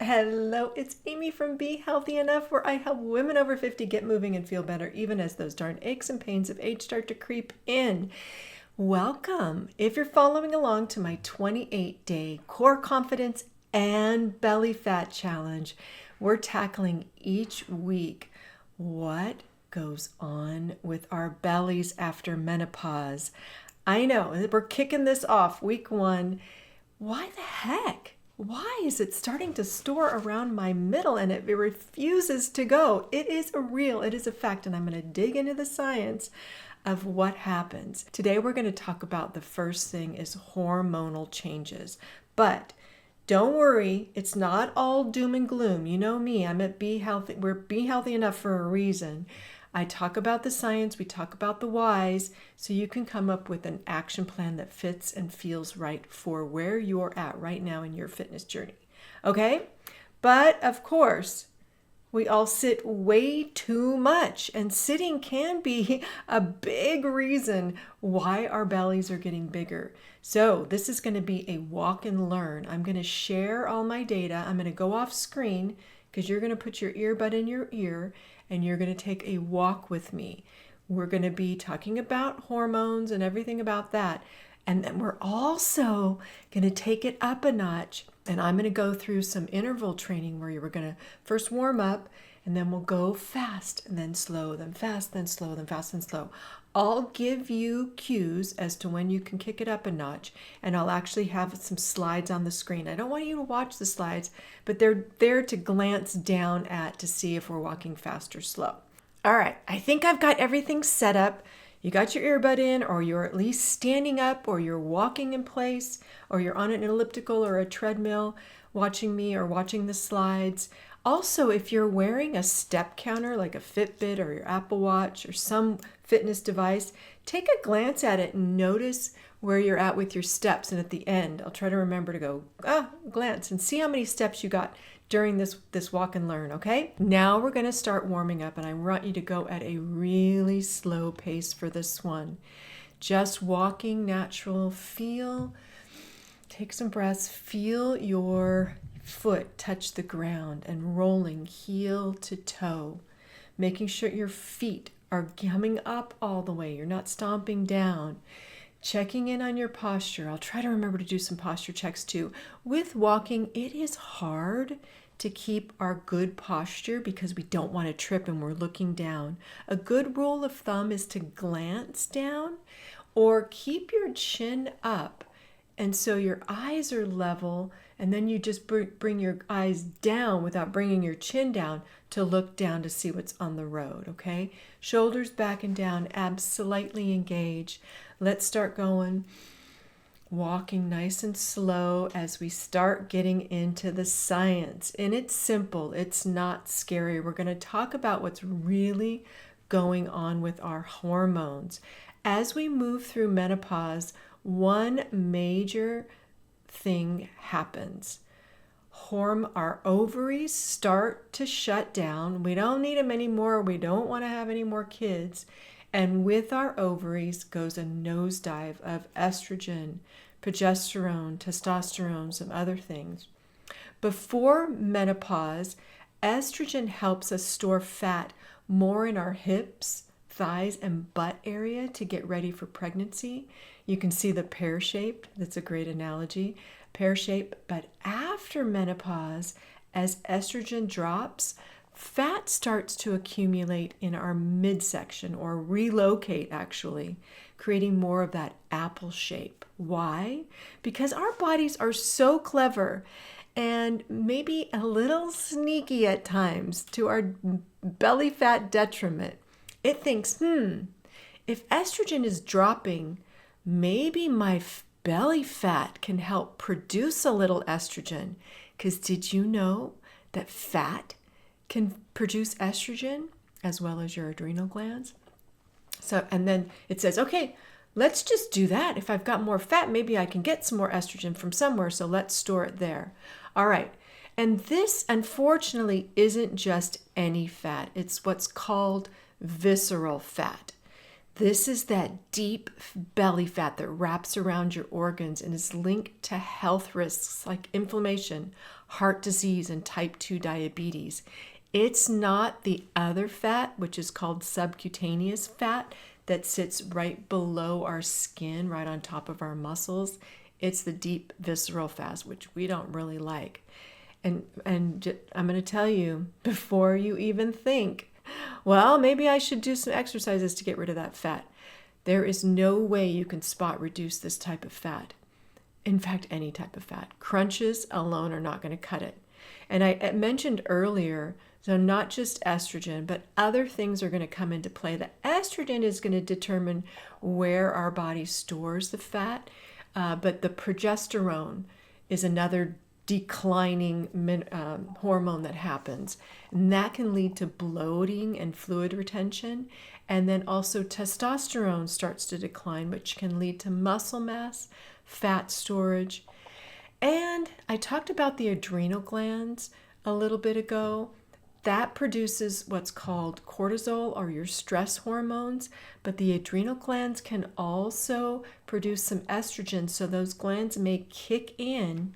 Hello, it's Amy from Be Healthy Enough, where I help women over 50 get moving and feel better, even as those darn aches and pains of age start to creep in. Welcome. If you're following along to my 28-day core confidence and belly fat challenge, we're tackling each week what goes on with our bellies after menopause. I know, we're kicking this off week one. Why the heck? Why is it starting to store around my middle and it refuses to go? It is it is a fact, and I'm going to dig into the science of what happens. Today we're going to talk about the first thing is hormonal changes. But don't worry, it's not all doom and gloom. You know me, I'm at Be Healthy. We're Be Healthy Enough for a reason. I talk about the science, we talk about the whys, so you can come up with an action plan that fits and feels right for where you're at right now in your fitness journey. Okay? But of course, we all sit way too much, and sitting can be a big reason why our bellies are getting bigger. So this is going to be a walk and learn. I'm going to share all my data. I'm going to go off screen because you're going to put your earbud in your ear and you're going to take a walk with me. We're going to be talking about hormones and everything about that. And then we're also going to take it up a notch. And I'm going to go through some interval training where we're going to first warm up, and then we'll go fast and then slow, then fast, then slow, then fast and slow. I'll give you cues as to when you can kick it up a notch, and I'll actually have some slides on the screen. I don't want you to watch the slides, but they're there to glance down at to see if we're walking fast or slow. All right, I think I've got everything set up. You got your earbud in, or you're at least standing up, or you're walking in place, or you're on an elliptical or a treadmill watching me or watching the slides. Also, if you're wearing a step counter like a Fitbit or your Apple Watch or some fitness device, take a glance at it and notice where you're at with your steps. And at the end, I'll try to remember to go, glance and see how many steps you got during this walk and learn, okay? Now we're going to start warming up, and I want you to go at a really slow pace for this one. Just walking natural. Take some breaths, feel your foot touch the ground and rolling heel to toe, making sure your feet are coming up all the way. You're not stomping down. Checking in on your posture. I'll try to remember to do some posture checks too. With walking, it is hard to keep our good posture because we don't want to trip and we're looking down. A good rule of thumb is to glance down or keep your chin up. And so your eyes are level, and then you just bring your eyes down without bringing your chin down to look down to see what's on the road, okay? Shoulders back and down, abs slightly engaged. Let's start going. Walking nice and slow as we start getting into the science. And it's simple, it's not scary. We're going to talk about what's really going on with our hormones. As we move through menopause, one major thing happens. Our ovaries start to shut down. We don't need them anymore. We don't want to have any more kids. And with our ovaries goes a nosedive of estrogen, progesterone, testosterone, some other things. Before menopause, estrogen helps us store fat more in our hips, thighs, and butt area to get ready for pregnancy. You can see the pear shape. That's a great analogy. Pear shape. But after menopause, as estrogen drops, fat starts to accumulate in our midsection, or relocate actually, creating more of that apple shape. Why? Because our bodies are so clever and maybe a little sneaky at times to our belly fat detriment. It thinks, if estrogen is dropping, maybe my belly fat can help produce a little estrogen. Because did you know that fat can produce estrogen as well as your adrenal glands? So, and then it says, okay, let's just do that. If I've got more fat, maybe I can get some more estrogen from somewhere, so let's store it there. All right. And this, unfortunately, isn't just any fat. It's what's called visceral fat. This is that deep belly fat that wraps around your organs and is linked to health risks like inflammation, heart disease and type 2 diabetes. It's not the other fat, which is called subcutaneous fat, that sits right below our skin, right on top of our muscles. It's the deep visceral fat, which we don't really like. And I'm going to tell you, before you even think, well, maybe I should do some exercises to get rid of that fat. There is no way you can spot reduce this type of fat. In fact, any type of fat. Crunches alone are not going to cut it. And I mentioned earlier, so not just estrogen, but other things are going to come into play. The estrogen is going to determine where our body stores the fat, but the progesterone is another declining hormone that happens. And that can lead to bloating and fluid retention. And then also testosterone starts to decline, which can lead to muscle mass, fat storage. And I talked about the adrenal glands a little bit ago. That produces what's called cortisol, or your stress hormones, but the adrenal glands can also produce some estrogen, so those glands may kick in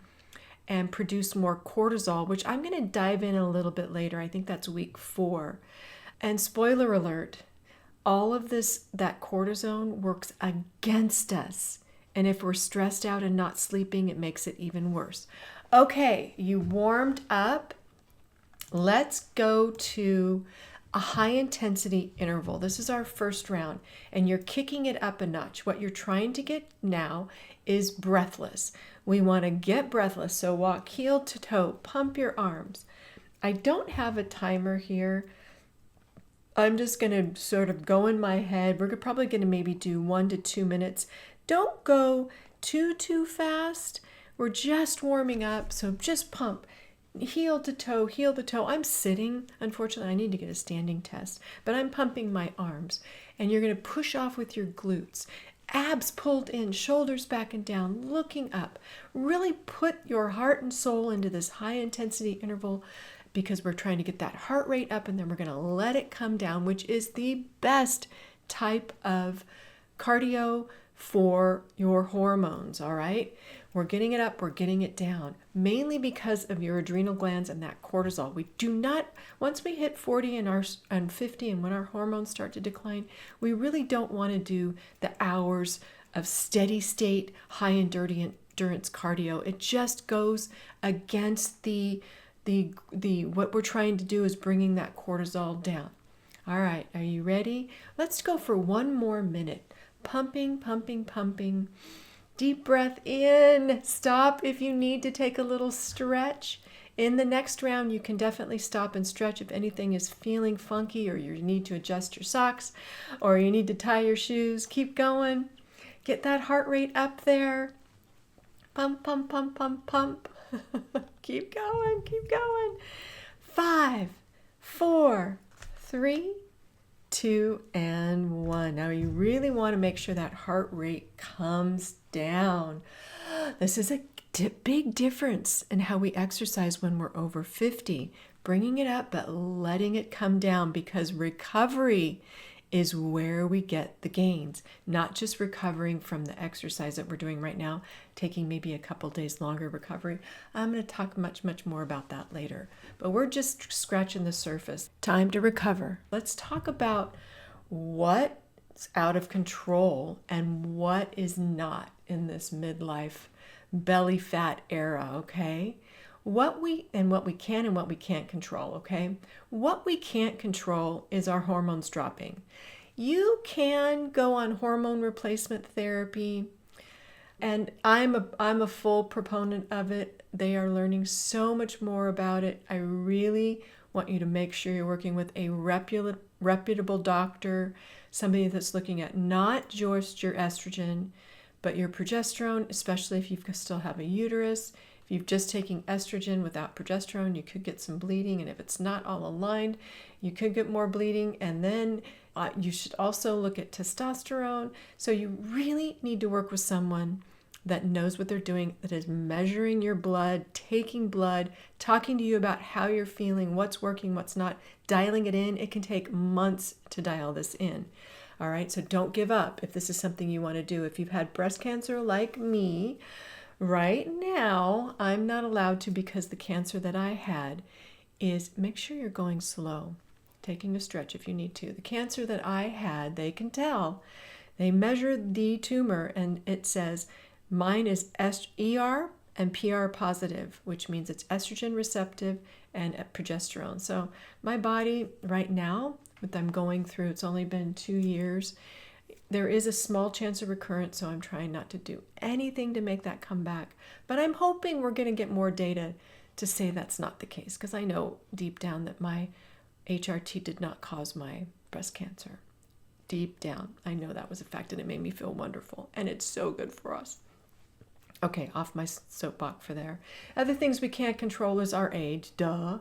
and produce more cortisol, which I'm going to dive in a little bit later. I think that's week 4. And spoiler alert, all of that cortisone works against us. And if we're stressed out and not sleeping, it makes it even worse. Okay, you warmed up. Let's go to a high intensity interval. This is our first round, and you're kicking it up a notch. What you're trying to get now is breathless. We want to get breathless, so walk heel to toe, pump your arms. I don't have a timer here. I'm just going to sort of go in my head. We're probably going to maybe do 1 to 2 minutes. Don't go too fast. We're just warming up, so just pump. Heel to toe, heel to toe. I'm sitting. Unfortunately, I need to get a standing test, but I'm pumping my arms. And you're going to push off with your glutes. Abs pulled in, shoulders back and down, looking up. Really put your heart and soul into this high intensity interval, because we're trying to get that heart rate up, and then we're going to let it come down, which is the best type of cardio for your hormones, all right? We're getting it up, we're getting it down, mainly because of your adrenal glands and that cortisol. We do not, once we hit 40 and 50, and when our hormones start to decline, we really don't want to do the hours of steady state, high endurance cardio. It just goes against the what we're trying to do is bringing that cortisol down. All right, are you ready? Let's go for 1 more minute. Pumping, pumping, pumping. Deep breath in. Stop if you need to take a little stretch. In the next round, you can definitely stop and stretch if anything is feeling funky, or you need to adjust your socks, or you need to tie your shoes. Keep going. Get that heart rate up there. Pump, pump, pump, pump, pump. Keep going, keep going. 5, 4, 3, 2, and 1. Now you really want to make sure that heart rate comes down. This is a big difference in how we exercise when we're over 50. Bringing it up, but letting it come down, because recovery is where we get the gains, not just recovering from the exercise that we're doing right now, taking maybe a couple days longer recovery. I'm going to talk much more about that later, but we're just scratching the surface. Time to recover. Let's talk about what's out of control and what is not in this midlife belly fat era, okay? What we can and what we can't control, okay? What we can't control is our hormones dropping. You can go on hormone replacement therapy, and I'm a full proponent of it. They are learning so much more about it. I really want you to make sure you're working with a reputable doctor, somebody that's looking at not just your estrogen, but your progesterone, especially if you still have a uterus. If you've just taken estrogen without progesterone, you could get some bleeding, and if it's not all aligned, you could get more bleeding. And then you should also look at testosterone. So you really need to work with someone that knows what they're doing, that is measuring your blood, taking blood, talking to you about how you're feeling, what's working, what's not, dialing it in. It can take months to dial this in. All right, so don't give up if this is something you want to do. If you've had breast cancer like me, Right now, I'm not allowed to because the cancer that I had is make sure you're going slow, taking a stretch if you need to. The cancer that I had, they can tell. They measure the tumor and it says mine is ER and PR positive, which means it's estrogen receptive and progesterone. So my body right now, what I'm going through, it's only been 2 years. There is a small chance of recurrence, so I'm trying not to do anything to make that come back. But I'm hoping we're going to get more data to say that's not the case, because I know deep down that my HRT did not cause my breast cancer. Deep down, I know that was a fact, and it made me feel wonderful, and it's so good for us. Okay, off my soapbox for there. Other things we can't control is our age, duh.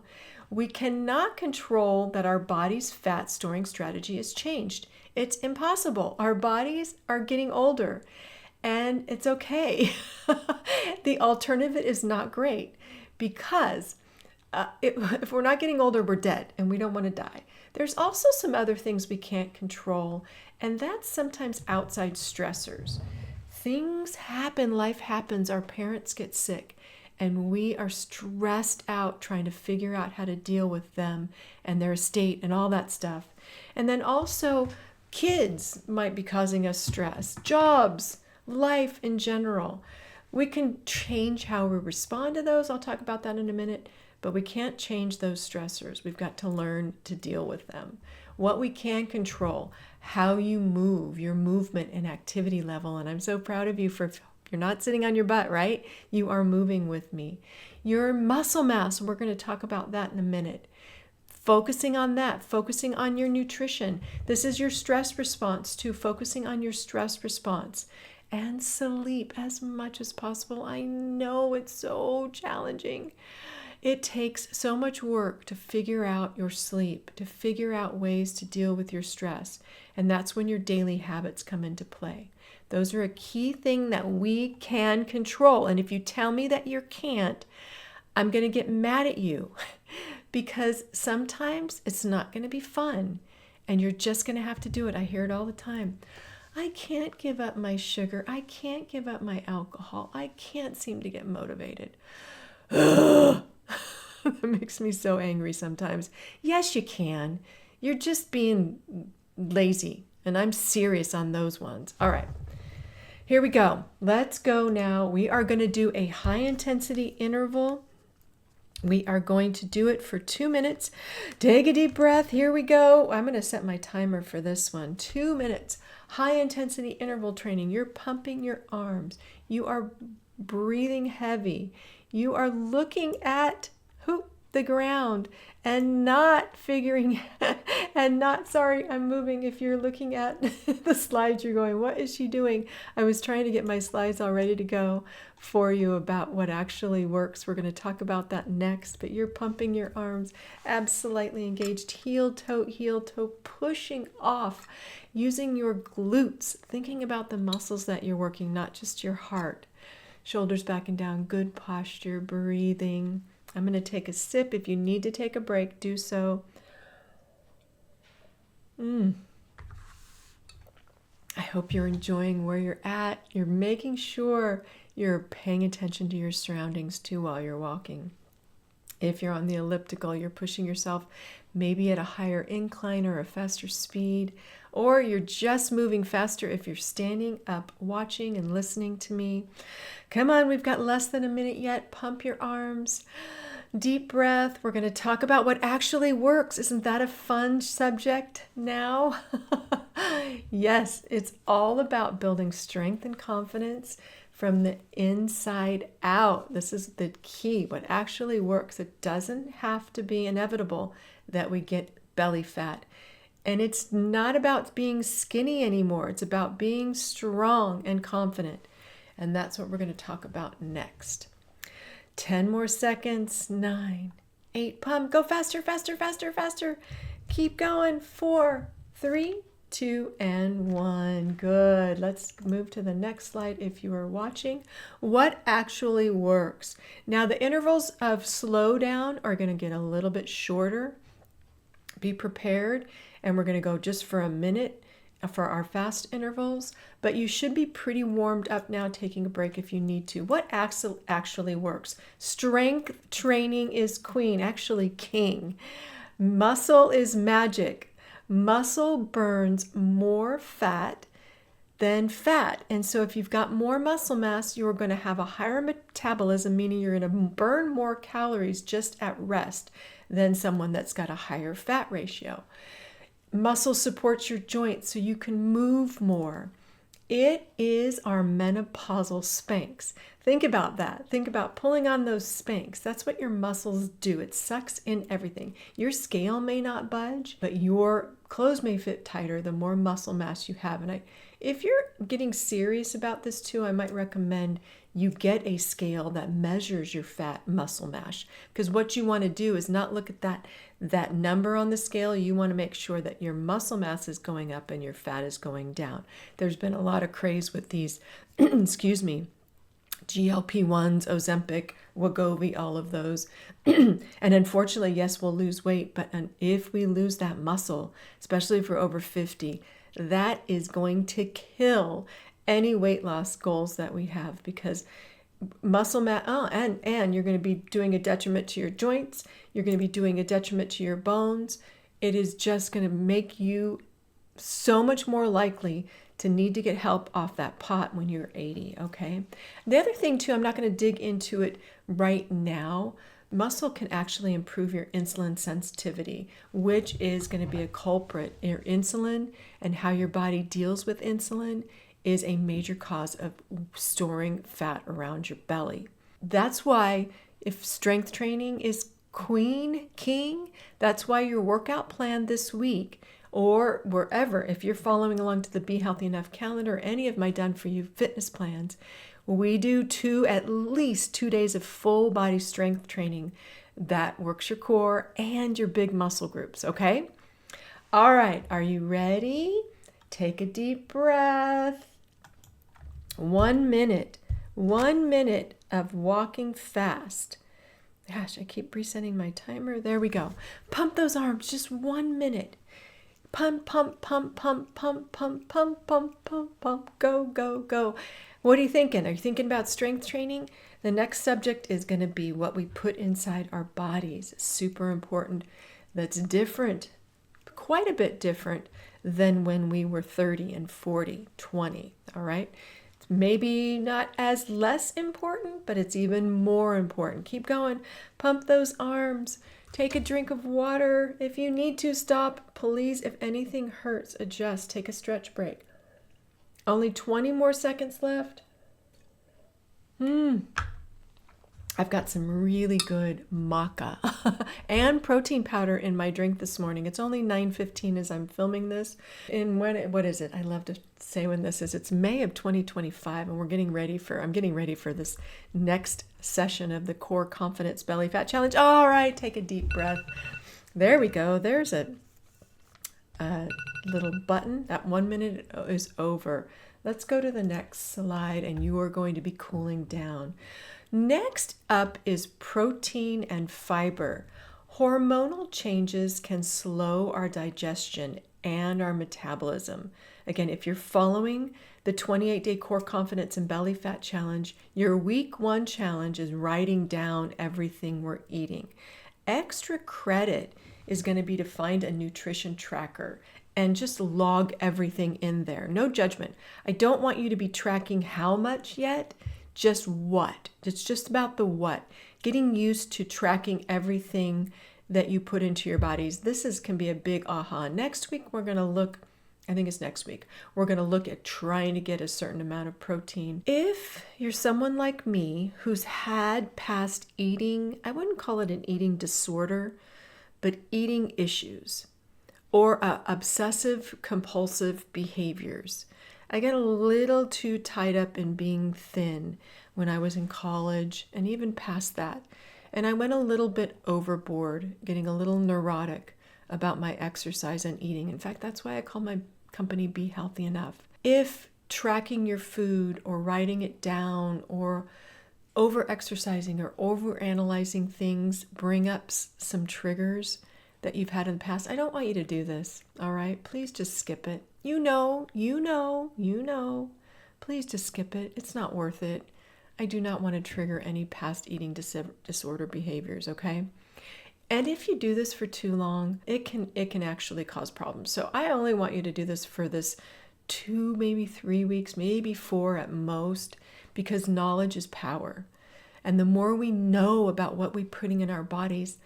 We cannot control that our body's fat storing strategy has changed. It's impossible. Our bodies are getting older, and it's okay. The alternative is not great because if we're not getting older, we're dead, and we don't want to die. There's also some other things we can't control, and that's sometimes outside stressors. Things happen, life happens, our parents get sick, and we are stressed out trying to figure out how to deal with them and their estate and all that stuff. And then also, kids might be causing us stress, jobs, life in general. We can change how we respond to those. I'll talk about that in a minute, but we can't change those stressors. We've got to learn to deal with them. What we can control, how you move, your movement and activity level. And I'm so proud of you for you're not sitting on your butt, right? You are moving with me. Your muscle mass, we're going to talk about that in a minute. Focusing on that, focusing on your nutrition. This is your stress response too, focusing on your stress response. And sleep as much as possible. I know it's so challenging. It takes so much work to figure out your sleep, to figure out ways to deal with your stress. And that's when your daily habits come into play. Those are a key thing that we can control. And if you tell me that you can't, I'm going to get mad at you because sometimes it's not going to be fun and you're just going to have to do it. I hear it all the time. I can't give up my sugar. I can't give up my alcohol. I can't seem to get motivated. That makes me so angry sometimes. Yes, you can. You're just being lazy, and I'm serious on those ones. All right, here we go. Let's go now. We are going to do a high-intensity interval. We are going to do it for 2 minutes. Take a deep breath. Here we go. I'm going to set my timer for this one. 2 minutes. High-intensity interval training. You're pumping your arms. You are breathing heavy. You are looking at the ground and not figuring and not, sorry, I'm moving. If you're looking at the slides, you're going, what is she doing? I was trying to get my slides all ready to go for you about what actually works. We're going to talk about that next, but you're pumping your arms, absolutely engaged, heel toe, pushing off, using your glutes, thinking about the muscles that you're working, not just your heart. Shoulders back and down, good posture, breathing. I'm going to take a sip. If you need to take a break, do so. I hope you're enjoying where you're at. You're making sure you're paying attention to your surroundings too while you're walking. If you're on the elliptical, you're pushing yourself maybe at a higher incline or a faster speed, or you're just moving faster if you're standing up, watching and listening to me. Come on, we've got less than a minute yet. Pump your arms. Deep breath. We're going to talk about what actually works. Isn't that a fun subject now? Yes, it's all about building strength and confidence from the inside out. This is the key. What actually works. It doesn't have to be inevitable that we get belly fat. And it's not about being skinny anymore. It's about being strong and confident. And that's what we're going to talk about next. 10 more seconds. 9, 8, pump. Go faster, faster, faster, faster. Keep going. 4, 3, 2, and 1. Good. Let's move to the next slide if you are watching. What actually works? Now, the intervals of slowdown are going to get a little bit shorter. Be prepared. And we're going to go just for a minute for our fast intervals, but you should be pretty warmed up now, taking a break if you need to. What actually works? Strength training is queen, actually king. Muscle is magic. Muscle burns more fat than fat. And so if you've got more muscle mass, you're going to have a higher metabolism, meaning you're going to burn more calories just at rest than someone that's got a higher fat ratio. Muscle supports your joints so you can move more. It is our menopausal Spanx. Think about that. Think about pulling on those Spanx. That's what your muscles do. It sucks in everything. Your scale may not budge, but your clothes may fit tighter the more muscle mass you have. And if you're getting serious about this too, I might recommend you get a scale that measures your fat muscle mass, because what you want to do is not look at that number on the scale. You want to make sure that your muscle mass is going up and your fat is going down. There's been a lot of craze with these, excuse me, GLP-1s, Ozempic, Wegovy, all of those. And unfortunately, yes, we'll lose weight, but if we lose that muscle, especially if we're over 50, that is going to kill any weight loss goals that we have, because muscle mass, and you're going to be doing a detriment to your joints. You're going to be doing a detriment to your bones. It is just going to make you so much more likely to need to get help off that pot when you're 80, okay? The other thing too, I'm not going to dig into it right now. Muscle can actually improve your insulin sensitivity, which is going to be a culprit. Your insulin and how your body deals with insulin is a major cause of storing fat around your belly. That's why if strength training is king, that's why your workout plan this week, or wherever, if you're following along to the Be Healthy Enough calendar, or any of my Done For You fitness plans, we do at least 2 days of full body strength training that works your core and your big muscle groups, okay? All right, are you ready? Take a deep breath. 1 minute of walking fast. Gosh, I keep resetting my timer. There we go. Pump those arms, just 1 minute. Pump, pump, pump, pump, pump, pump, pump, pump, pump, pump. Go, go, go. What are you thinking? Are you thinking about strength training? The next subject is going to be what we put inside our bodies. Super important. That's different, quite a bit different than when we were 30 and 40, 20, all right? It's maybe not as less important, but it's even more important. Keep going. Pump those arms. Take a drink of water. If you need to, stop. Please, if anything hurts, adjust. Take a stretch break. Only 20 more seconds left. I've got some really good maca and protein powder in my drink this morning. It's only 9:15 as I'm filming this. And what is it? I love to say when this is. It's May of 2025, and I'm getting ready for this next session of the Core Confidence Belly Fat Challenge. All right, take a deep breath. There we go. There's a little button. That 1 minute is over. Let's go to the next slide, and you are going to be cooling down. Next up is protein and fiber. Hormonal changes can slow our digestion and our metabolism. Again, if you're following the 28-day Core Confidence and Belly Fat Challenge, your week 1 challenge is writing down everything we're eating. Extra credit is going to be to find a nutrition tracker and just log everything in there. No judgment. I don't want you to be tracking how much yet, just what. It's just about the what. Getting used to tracking everything that you put into your bodies. Can be a big aha. Next week, we're going to look at trying to get a certain amount of protein. If you're someone like me who's had past eating, I wouldn't call it an eating disorder, but eating issues or obsessive compulsive behaviors. I get a little too tied up in being thin when I was in college and even past that. And I went a little bit overboard, getting a little neurotic about my exercise and eating. In fact, that's why I call my company Be Healthy Enough. If tracking your food or writing it down or over-exercising or over-analyzing things bring up some triggers that you've had in the past, I don't want you to do this, all right? Please just skip it. Please just skip it. It's not worth it. I do not want to trigger any past eating disorder behaviors, okay? And if you do this for too long, it can actually cause problems. So I only want you to do this for this 2, maybe 3 weeks, maybe 4 at most, because knowledge is power. And the more we know about what we're putting in our bodies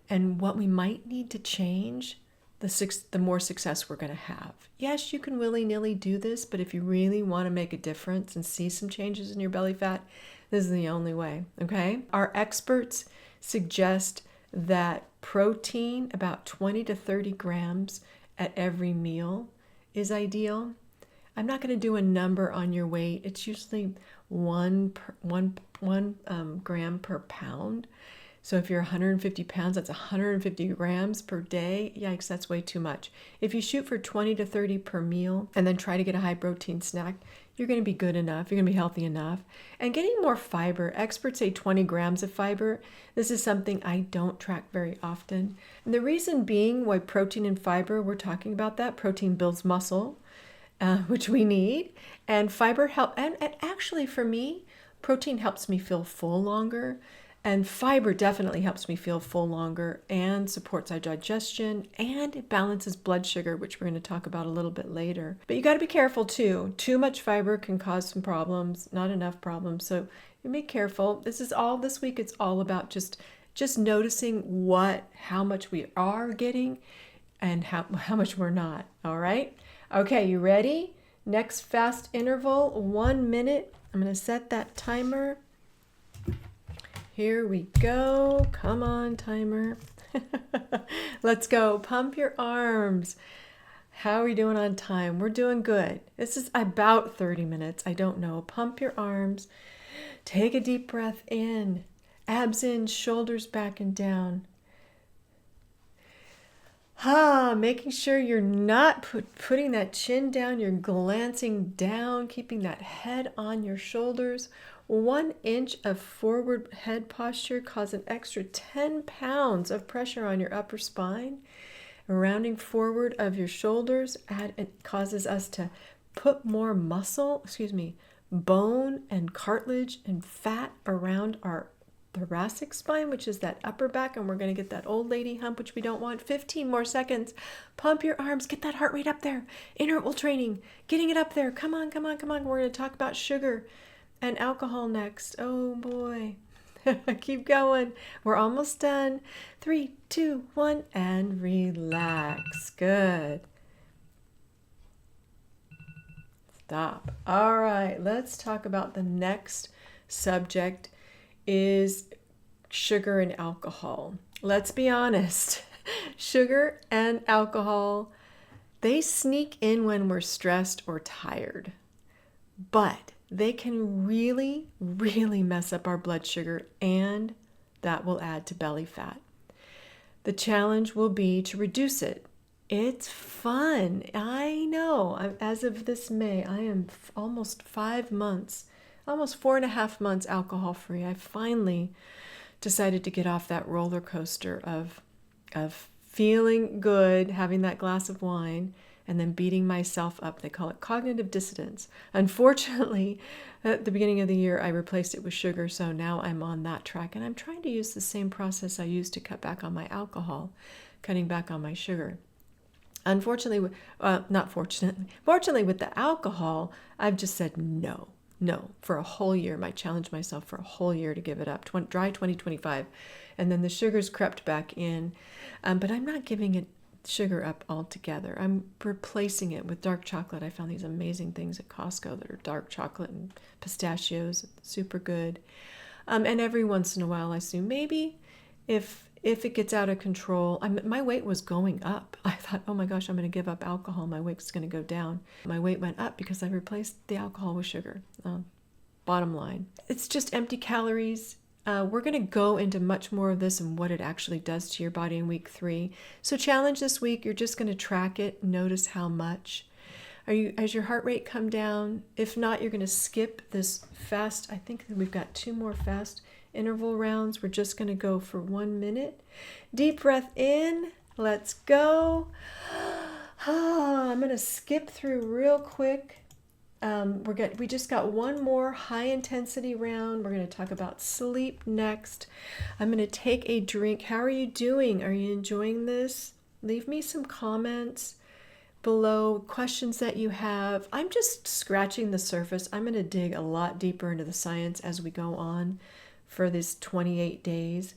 and what we might need to change, the more success we're going to have. Yes, you can willy-nilly do this, but if you really want to make a difference and see some changes in your belly fat, this is the only way, okay? Our experts suggest that protein, about 20 to 30 grams at every meal, is ideal. I'm not going to do a number on your weight. It's usually one gram per pound. So if you're 150 pounds, that's 150 grams per day. Yikes, that's way too much. If you shoot for 20 to 30 per meal and then try to get a high protein snack, you're going to be good enough. You're going to be healthy enough. And getting more fiber, experts say 20 grams of fiber. This is something I don't track very often. And the reason being why protein and fiber, we're talking about that. Protein builds muscle, which we need. And fiber help. And actually for me, protein helps me feel full longer. And fiber definitely helps me feel full longer and supports our digestion, and it balances blood sugar, which we're going to talk about a little bit later. But you got to be careful too. Too much fiber can cause some problems, not enough problems. So you be careful. This week it's all about just noticing how much we are getting and how much we're not. All right? Okay, you ready? Next fast interval, 1 minute. I'm going to set that timer. Here we go. Come on, timer. Let's go. Pump your arms. How are we doing on time? We're doing good. This is about 30 minutes. I don't know. Pump your arms. Take a deep breath in. Abs in, shoulders back and down. Making sure you're not putting that chin down. You're glancing down, keeping that head on your shoulders. 1 inch of forward head posture causes an extra 10 pounds of pressure on your upper spine. Rounding forward of your shoulders, it causes us to put more bone and cartilage and fat around our thoracic spine, which is that upper back, and we're going to get that old lady hump, which we don't want. 15 more seconds. Pump your arms. Get that heart rate up there. Interval training. Getting it up there. Come on. We're going to talk about sugar and alcohol next. Oh boy. Keep going. We're almost done. 3, 2, 1, and relax. Good. Stop. All right, let's talk about the next subject is sugar and alcohol. Let's be honest. Sugar and alcohol, they sneak in when we're stressed or tired. But they can really, really mess up our blood sugar, and that will add to belly fat. The challenge will be to reduce it. It's fun. I know. As of this May, I am almost 5 months, almost 4.5 months alcohol free. I finally decided to get off that roller coaster of feeling good, having that glass of wine, and then beating myself up. They call it cognitive dissonance. Unfortunately, at the beginning of the year, I replaced it with sugar, so now I'm on that track. And I'm trying to use the same process I used to cut back on my alcohol, cutting back on my sugar. Unfortunately, fortunately with the alcohol, I've just said no, for a whole year. I challenged myself for a whole year to give it up, dry 2025. And then the sugars crept back in, but I'm not giving it sugar up altogether. I'm replacing it with dark chocolate. I found these amazing things at Costco that are dark chocolate and pistachios, super good. And every once in a while, I assume maybe if it gets out of control, my weight was going up. I thought, oh my gosh, I'm going to give up alcohol. My weight's going to go down. My weight went up because I replaced the alcohol with sugar. Bottom line, it's just empty calories. We're going to go into much more of this and what it actually does to your body in week 3. So challenge this week, you're just going to track it, notice how much. Has your heart rate come down? If not, you're going to skip this fast. I think we've got 2 more fast interval rounds. We're just going to go for 1 minute. Deep breath in. Let's go. I'm going to skip through real quick. We just got one more high intensity round. We're going to talk about sleep next. I'm going to take a drink. How are you doing? Are you enjoying this? Leave me some comments below, questions that you have. I'm just scratching the surface. I'm going to dig a lot deeper into the science as we go on for this 28 days.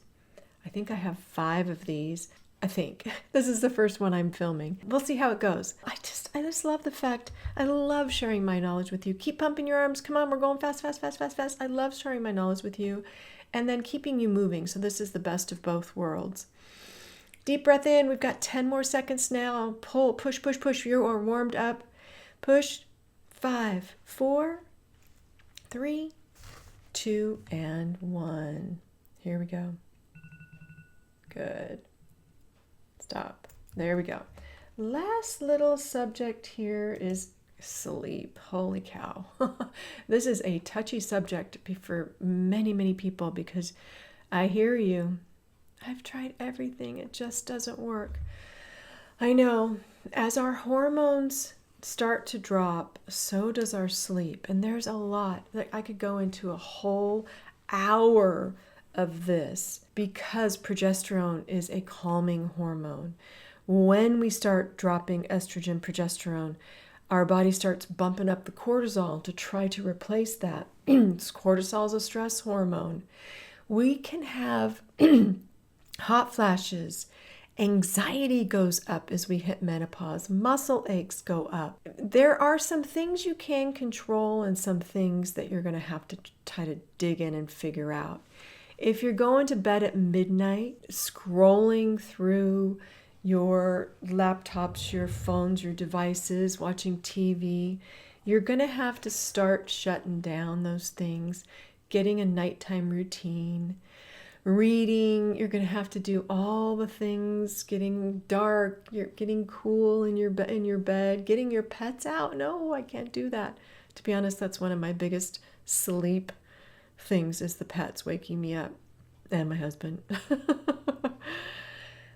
I think I have 5 of these. I think this is the first one I'm filming. We'll see how it goes. I just love the fact, I love sharing my knowledge with you. Keep pumping your arms. Come on, we're going fast, fast, fast, fast, fast. I love sharing my knowledge with you and then keeping you moving. So this is the best of both worlds. Deep breath in. We've got 10 more seconds now. Pull, push, push, push. You are warmed up. Push. 5, 4, 3, 2, and 1. Here we go. Good. Stop. There we go. Last little subject here is sleep. Holy cow. This is a touchy subject for many, many people because I hear you. I've tried everything. It just doesn't work. I know. As our hormones start to drop, so does our sleep. And there's a lot. Like I could go into a whole hour of this because progesterone is a calming hormone. When we start dropping estrogen, progesterone, our body starts bumping up the cortisol to try to replace that. Cortisol is a stress hormone. We can have hot flashes. Anxiety goes up as we hit menopause. Muscle aches go up. There are some things you can control and some things that you're going to have to try to dig in and figure out. If you're going to bed at midnight, scrolling through your laptops, your phones, your devices, watching TV, you're going to have to start shutting down those things, getting a nighttime routine. Reading, you're going to have to do all the things, getting dark, you're getting cool in your bed, getting your pets out. No, I can't do that. To be honest, that's one of my biggest sleep things is the pets waking me up and my husband.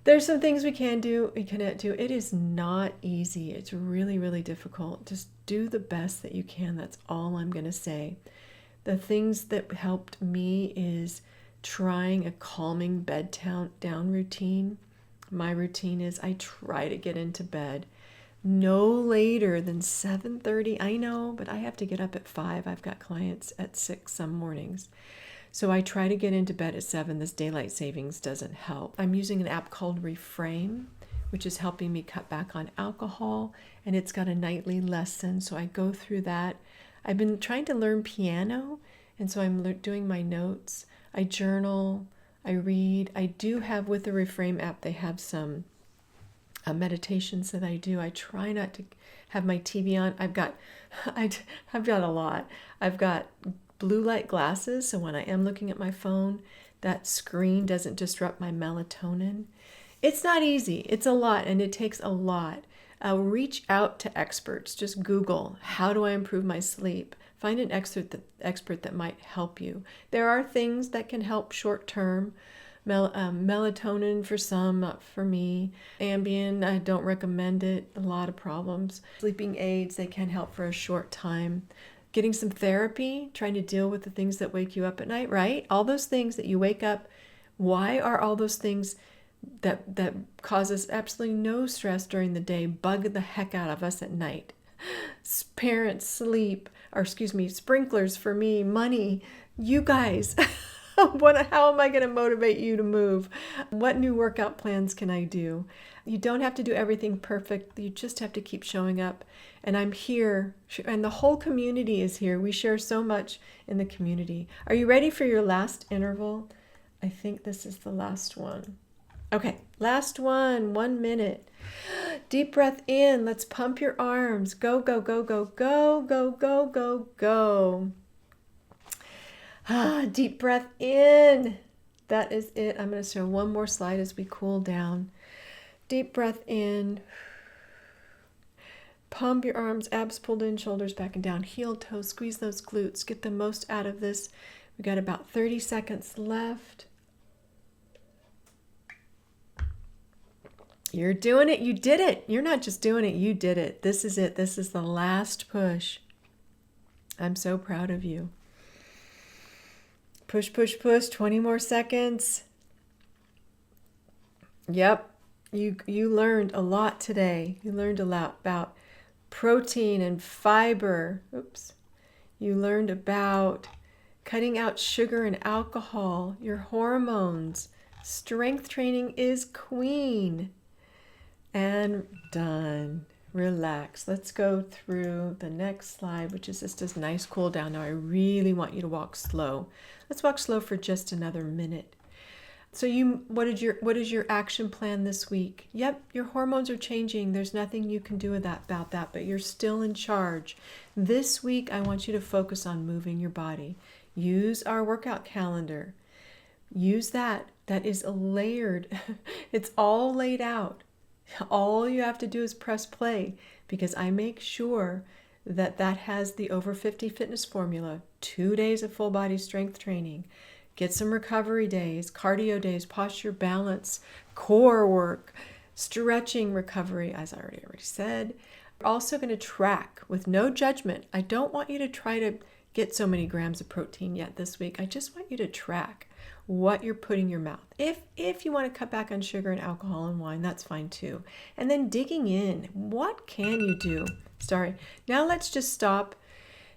There's some things we can do, we cannot do. It is not easy. It's really, really difficult. Just do the best that you can. That's all I'm going to say. The things that helped me is trying a calming bed down routine. My routine is I try to get into bed no later than 7:30. I know, but I have to get up at 5. I've got clients at 6 some mornings. So I try to get into bed at 7. This daylight savings doesn't help. I'm using an app called Reframe, which is helping me cut back on alcohol, and it's got a nightly lesson. So I go through that. I've been trying to learn piano, and so I'm doing my notes. I journal, I read. I do have with the Reframe app, they have some meditations that I do. I try not to have my TV on. I've got a lot. I've got blue light glasses, so when I am looking at my phone, that screen doesn't disrupt my melatonin. It's not easy. It's a lot, and it takes a lot. Reach out to experts. Just Google, how do I improve my sleep? Find an expert that might help you. There are things that can help short term. Melatonin for some, not for me. Ambien, I don't recommend it. A lot of problems. Sleeping aids, they can help for a short time. Getting some therapy, trying to deal with the things that wake you up at night, right? All those things that you wake up. Why are all those things that cause us absolutely no stress during the day bug the heck out of us at night? Parents, sleep, sprinklers for me, money, you guys. How am I going to motivate you to move? What new workout plans can I do? You don't have to do everything perfect. You just have to keep showing up. And I'm here, and the whole community is here. We share so much in the community. Are you ready for your last interval? I think this is the last one. Okay, last one, 1 minute. Deep breath in. Let's pump your arms. Go, go, go, go, go, go, go, go, go. Deep breath in. That is it. I'm going to show one more slide as we cool down. Deep breath in. Pump your arms, abs pulled in, shoulders back and down, heel, toes, squeeze those glutes. Get the most out of this. We got about 30 seconds left. You're doing it. You did it. You're not just doing it. You did it. This is it. This is the last push. I'm so proud of you. Push, push, push. 20 more seconds. Yep. You learned a lot today. You learned a lot about protein and fiber. Oops. You learned about cutting out sugar and alcohol, your hormones. Strength training is queen. And done. Relax. Let's go through the next slide, which is just this nice cool down. Now I really want you to walk slow. Let's walk slow for just another minute. So what is your action plan this week? Yep, your hormones are changing. There's nothing you can do about that, but you're still in charge. This week, I want you to focus on moving your body. Use our workout calendar. Use that. That is layered. It's all laid out. All you have to do is press play, because I make sure that has the over 50 fitness formula, 2 days of full body strength training. Get some recovery days, cardio days, posture, balance, core work, stretching recovery, as I already said. We're also going to track with no judgment. I don't want you to try to get so many grams of protein yet this week. I just want you to track what you're putting in your mouth. If you want to cut back on sugar and alcohol and wine, that's fine too. And then digging in, what can you do? Now let's just stop.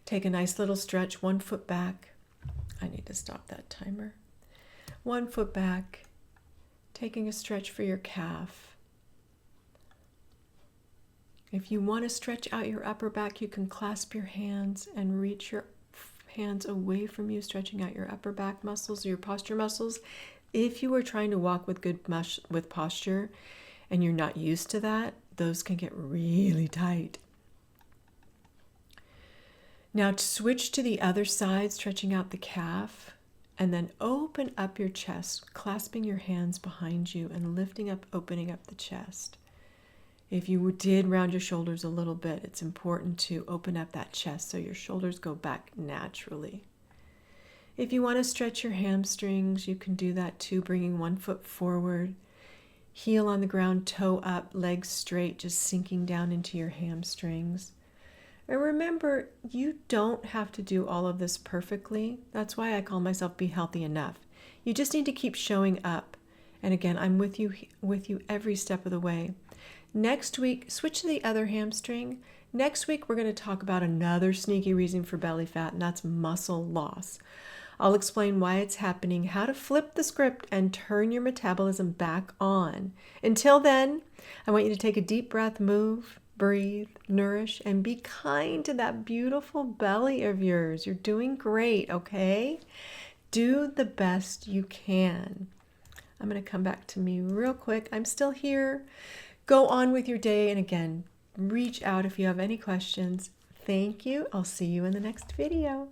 Take a nice little stretch, 1 foot back. I need to stop that timer. 1 foot back, taking a stretch for your calf. If you want to stretch out your upper back, you can clasp your hands and reach your hands away from you, stretching out your upper back muscles or your posture muscles. If you are trying to walk with with posture and you're not used to that, those can get really tight. Now switch to the other side, stretching out the calf, and then open up your chest, clasping your hands behind you and lifting up, opening up the chest. If you did round your shoulders a little bit, it's important to open up that chest so your shoulders go back naturally. If you want to stretch your hamstrings, you can do that too, bringing 1 foot forward, heel on the ground, toe up, legs straight, just sinking down into your hamstrings. And remember, you don't have to do all of this perfectly. That's why I call myself Be Healthy Enough. You just need to keep showing up. And again, I'm with you every step of the way. Next week, switch to the other hamstring. Next week, we're going to talk about another sneaky reason for belly fat, and that's muscle loss. I'll explain why it's happening, how to flip the script and turn your metabolism back on. Until then, I want you to take a deep breath, move, breathe, nourish, and be kind to that beautiful belly of yours. You're doing great, okay? Do the best you can. I'm going to come back to me real quick. I'm still here. Go on with your day. And again, reach out if you have any questions. Thank you. I'll see you in the next video.